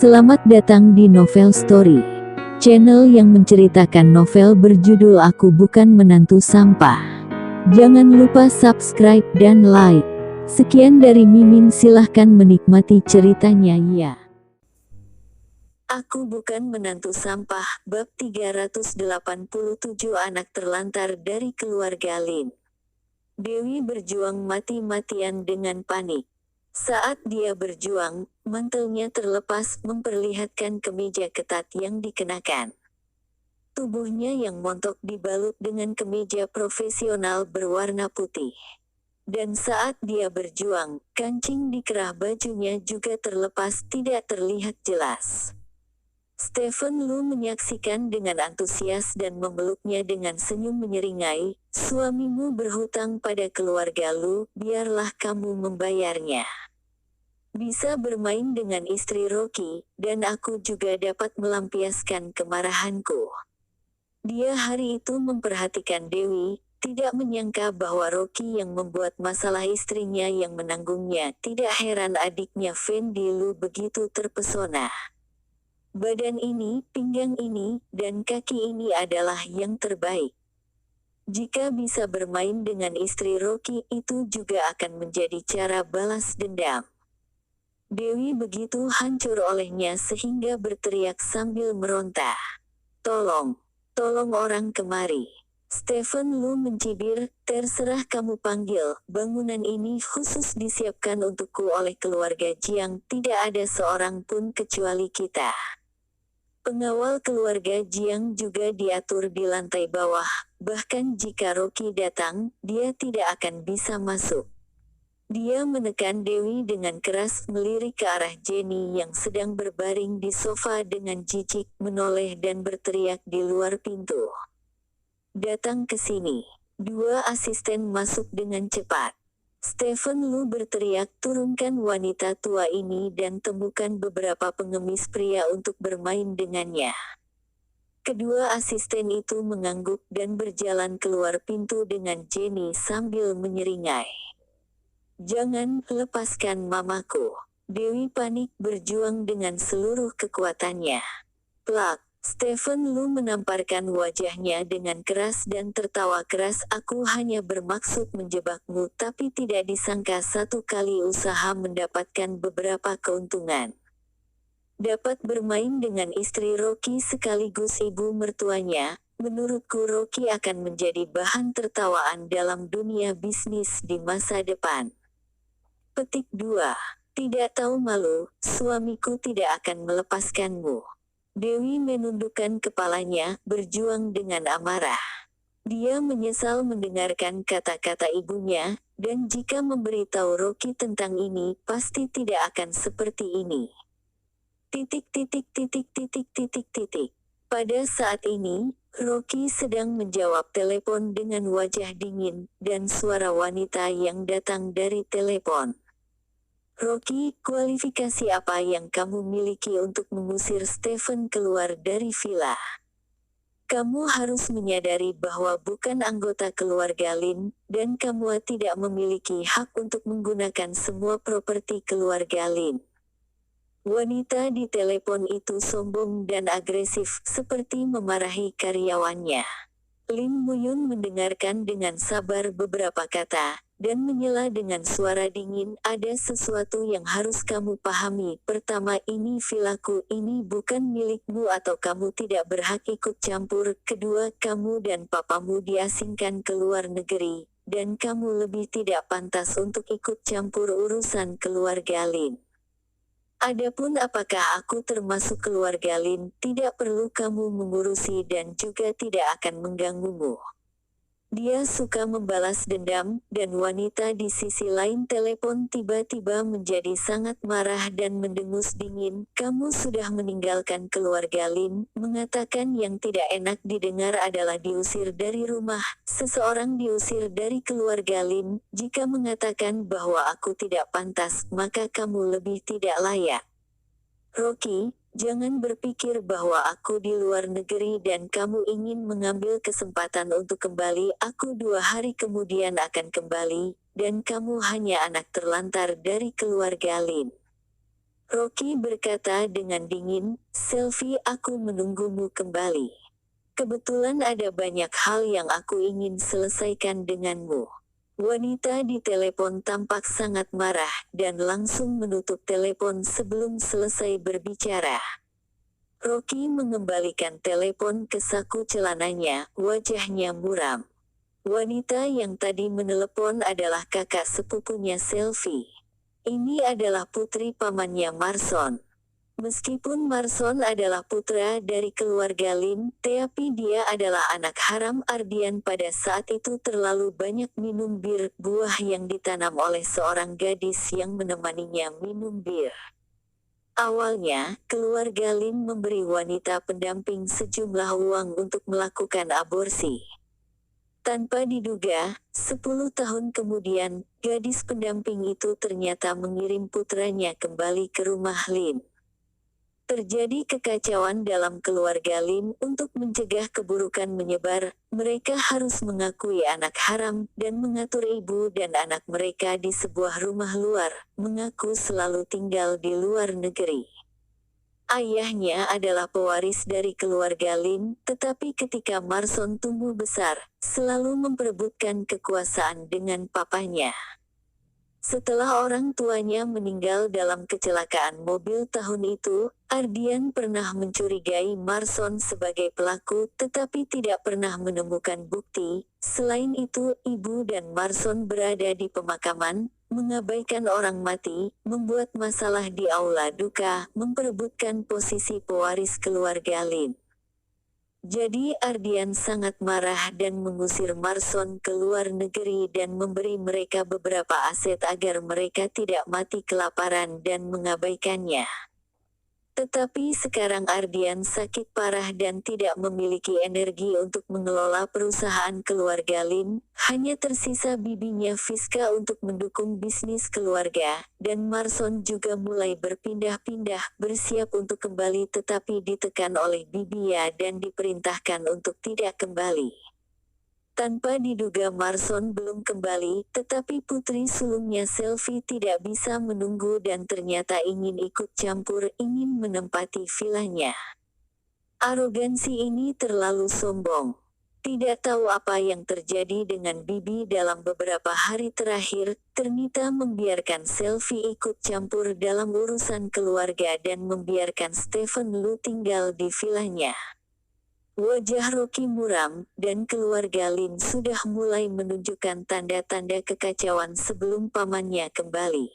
Selamat datang di Novel Story, channel yang menceritakan novel berjudul Aku Bukan Menantu Sampah. Jangan lupa subscribe dan like. Sekian dari Mimin, silahkan menikmati ceritanya ya. Aku Bukan Menantu Sampah, bab 387, anak terlantar dari keluarga Lin. Dewi berjuang mati-matian dengan panik. Saat dia berjuang, mantelnya terlepas memperlihatkan kemeja ketat yang dikenakan. Tubuhnya yang montok dibalut dengan kemeja profesional berwarna putih. Dan saat dia berjuang, kancing di kerah bajunya juga terlepas tidak terlihat jelas. Stephen Lu menyaksikan dengan antusias dan memeluknya dengan senyum menyeringai. Suamimu berhutang pada keluarga Lu, biarlah kamu membayarnya. Bisa bermain dengan istri Rocky, dan aku juga dapat melampiaskan kemarahanku. Dia hari itu memperhatikan Dewi, tidak menyangka bahwa Rocky yang membuat masalah istrinya yang menanggungnya. Tidak heran adiknya Fendi Lu begitu terpesona. Badan ini, pinggang ini, dan kaki ini adalah yang terbaik. Jika bisa bermain dengan istri Rocky, itu juga akan menjadi cara balas dendam. Dewi begitu hancur olehnya sehingga berteriak sambil meronta. Tolong orang kemari. Stephen Lu mencibir, terserah kamu panggil, bangunan ini khusus disiapkan untukku oleh keluarga Jiang, tidak ada seorang pun kecuali kita. Pengawal keluarga Jiang juga diatur di lantai bawah, bahkan jika Rocky datang, dia tidak akan bisa masuk. Dia menekan Dewi dengan keras, melirik ke arah Jenny yang sedang berbaring di sofa dengan jijik, menoleh dan berteriak di luar pintu. Datang ke sini. Dua asisten masuk dengan cepat. Stephen Lu berteriak, turunkan wanita tua ini dan temukan beberapa pengemis pria untuk bermain dengannya. Kedua asisten itu mengangguk dan berjalan keluar pintu dengan Jenny sambil menyeringai. Jangan, lepaskan mamaku. Dewi panik berjuang dengan seluruh kekuatannya. Plak, Stephen Lu menamparkan wajahnya dengan keras dan tertawa keras. Aku hanya bermaksud menjebakmu, tapi tidak disangka satu kali usaha mendapatkan beberapa keuntungan. Dapat bermain dengan istri Rocky sekaligus ibu mertuanya, menurutku Rocky akan menjadi bahan tertawaan dalam dunia bisnis di masa depan. Petik 2. Tidak tahu malu, suamiku tidak akan melepaskanmu. Dewi menundukkan kepalanya, berjuang dengan amarah. Dia menyesal mendengarkan kata-kata ibunya, dan jika memberitahu Rocky tentang ini, pasti tidak akan seperti ini. Pada saat ini, Rocky sedang menjawab telepon dengan wajah dingin, dan suara wanita yang datang dari telepon. Rocky, kualifikasi apa yang kamu miliki untuk mengusir Stephen keluar dari villa? Kamu harus menyadari bahwa bukan anggota keluarga Lin, dan kamu tidak memiliki hak untuk menggunakan semua properti keluarga Lin. Wanita di telepon itu sombong dan agresif, seperti memarahi karyawannya. Lin Muyun mendengarkan dengan sabar beberapa kata, dan menyela dengan suara dingin, ada sesuatu yang harus kamu pahami. Pertama, ini villaku, ini bukan milikmu atau kamu tidak berhak ikut campur. Kedua, kamu dan papamu diasingkan ke luar negeri, dan kamu lebih tidak pantas untuk ikut campur urusan keluarga Lin. Adapun apakah aku termasuk keluarga Lin, tidak perlu kamu mengurusi dan juga tidak akan mengganggumu. Dia suka membalas dendam, dan wanita di sisi lain telepon tiba-tiba menjadi sangat marah dan mendengus dingin. Kamu sudah meninggalkan keluarga Lin, mengatakan yang tidak enak didengar adalah diusir dari rumah. Seseorang diusir dari keluarga Lin, jika mengatakan bahwa aku tidak pantas, maka kamu lebih tidak layak. Rocky, jangan berpikir bahwa aku di luar negeri dan kamu ingin mengambil kesempatan untuk kembali. Aku 2 hari kemudian akan kembali, dan kamu hanya anak terlantar dari keluarga Lin. Rocky berkata dengan dingin, "Selfie, aku menunggumu kembali. Kebetulan ada banyak hal yang aku ingin selesaikan denganmu." Wanita di telepon tampak sangat marah, dan langsung menutup telepon sebelum selesai berbicara. Rocky mengembalikan telepon ke saku celananya, wajahnya muram. Wanita yang tadi menelepon adalah kakak sepupunya Selfie. Ini adalah putri pamannya Marson. Meskipun Marson adalah putra dari keluarga Lin, tapi dia adalah anak haram Ardian. Pada saat itu terlalu banyak minum bir, buah yang ditanam oleh seorang gadis yang menemaninya minum bir. Awalnya, keluarga Lin memberi wanita pendamping sejumlah uang untuk melakukan aborsi. Tanpa diduga, 10 tahun kemudian, gadis pendamping itu ternyata mengirim putranya kembali ke rumah Lin. Terjadi kekacauan dalam keluarga Lin. Untuk mencegah keburukan menyebar, mereka harus mengakui anak haram, dan mengatur ibu dan anak mereka di sebuah rumah luar, mengaku selalu tinggal di luar negeri. Ayahnya adalah pewaris dari keluarga Lin, tetapi ketika Marson tumbuh besar, selalu memperebutkan kekuasaan dengan papanya. Setelah orang tuanya meninggal dalam kecelakaan mobil tahun itu, Ardian pernah mencurigai Marson sebagai pelaku tetapi tidak pernah menemukan bukti. Selain itu, ibu dan Marson berada di pemakaman, mengabaikan orang mati, membuat masalah di aula duka, memperebutkan posisi pewaris keluarga Lin. Jadi Ardian sangat marah dan mengusir Marson ke luar negeri dan memberi mereka beberapa aset agar mereka tidak mati kelaparan dan mengabaikannya. Tetapi sekarang Ardian sakit parah dan tidak memiliki energi untuk mengelola perusahaan keluarga Lin, hanya tersisa bibinya Fiska untuk mendukung bisnis keluarga, dan Marson juga mulai berpindah-pindah, bersiap untuk kembali tetapi ditekan oleh bibinya dan diperintahkan untuk tidak kembali. Tanpa diduga Marson belum kembali, tetapi putri sulungnya Selfie tidak bisa menunggu dan ternyata ingin ikut campur, ingin menempati vilanya. Arogansi ini terlalu sombong. Tidak tahu apa yang terjadi dengan bibi dalam beberapa hari terakhir, ternyata membiarkan Selfie ikut campur dalam urusan keluarga dan membiarkan Stephen Lu tinggal di vilanya. Wajah Rocky muram, dan keluarga Lin sudah mulai menunjukkan tanda-tanda kekacauan sebelum pamannya kembali.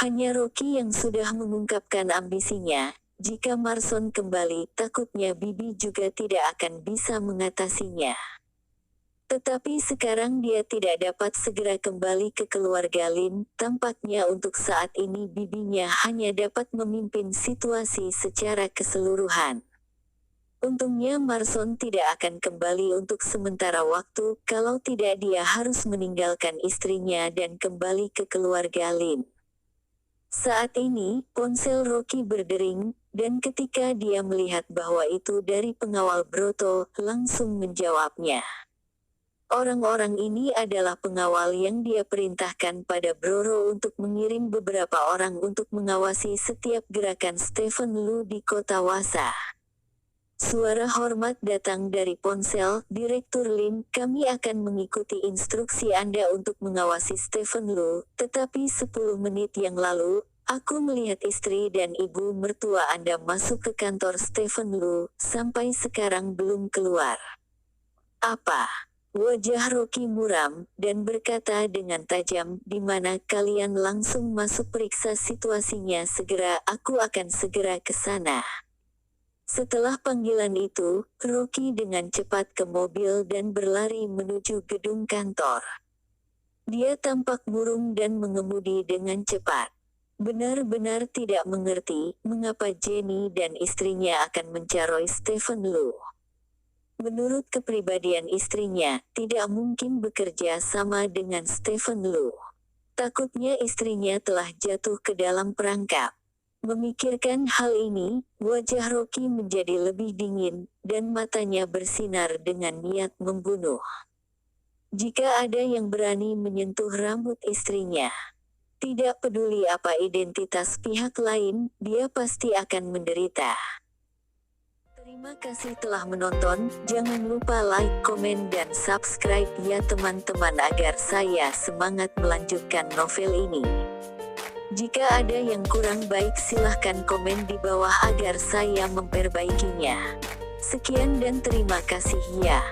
Hanya Rocky yang sudah mengungkapkan ambisinya, jika Marson kembali, takutnya bibi juga tidak akan bisa mengatasinya. Tetapi sekarang dia tidak dapat segera kembali ke keluarga Lin, tampaknya untuk saat ini bibinya hanya dapat memimpin situasi secara keseluruhan. Untungnya Marson tidak akan kembali untuk sementara waktu, kalau tidak dia harus meninggalkan istrinya dan kembali ke keluarga Lin. Saat ini, ponsel Rocky berdering, dan ketika dia melihat bahwa itu dari pengawal Broto, langsung menjawabnya. Orang-orang ini adalah pengawal yang dia perintahkan pada Broro untuk mengirim beberapa orang untuk mengawasi setiap gerakan Stephen Lu di kota Wasa. Suara hormat datang dari ponsel, "Direktur Lin, kami akan mengikuti instruksi Anda untuk mengawasi Stephen Lu, tetapi 10 menit yang lalu, aku melihat istri dan ibu mertua Anda masuk ke kantor Stephen Lu, sampai sekarang belum keluar." "Apa?" Wajah Rocky muram, dan berkata dengan tajam, "Di mana kalian langsung masuk periksa situasinya segera, aku akan segera ke sana." Setelah panggilan itu, Rocky dengan cepat ke mobil dan berlari menuju gedung kantor. Dia tampak murung dan mengemudi dengan cepat. Benar-benar tidak mengerti mengapa Jenny dan istrinya akan mencaroi Stephen Lu. Menurut kepribadian istrinya, tidak mungkin bekerja sama dengan Stephen Lu. Takutnya istrinya telah jatuh ke dalam perangkap. Memikirkan hal ini, wajah Rocky menjadi lebih dingin, dan matanya bersinar dengan niat membunuh. Jika ada yang berani menyentuh rambut istrinya, Tidak peduli apa identitas pihak lain, dia pasti akan menderita. Terima kasih telah menonton, jangan lupa like, komen dan subscribe ya teman-teman agar saya semangat melanjutkan novel ini. Jika ada yang kurang baik silahkan komen di bawah agar saya memperbaikinya. Sekian dan terima kasih ya.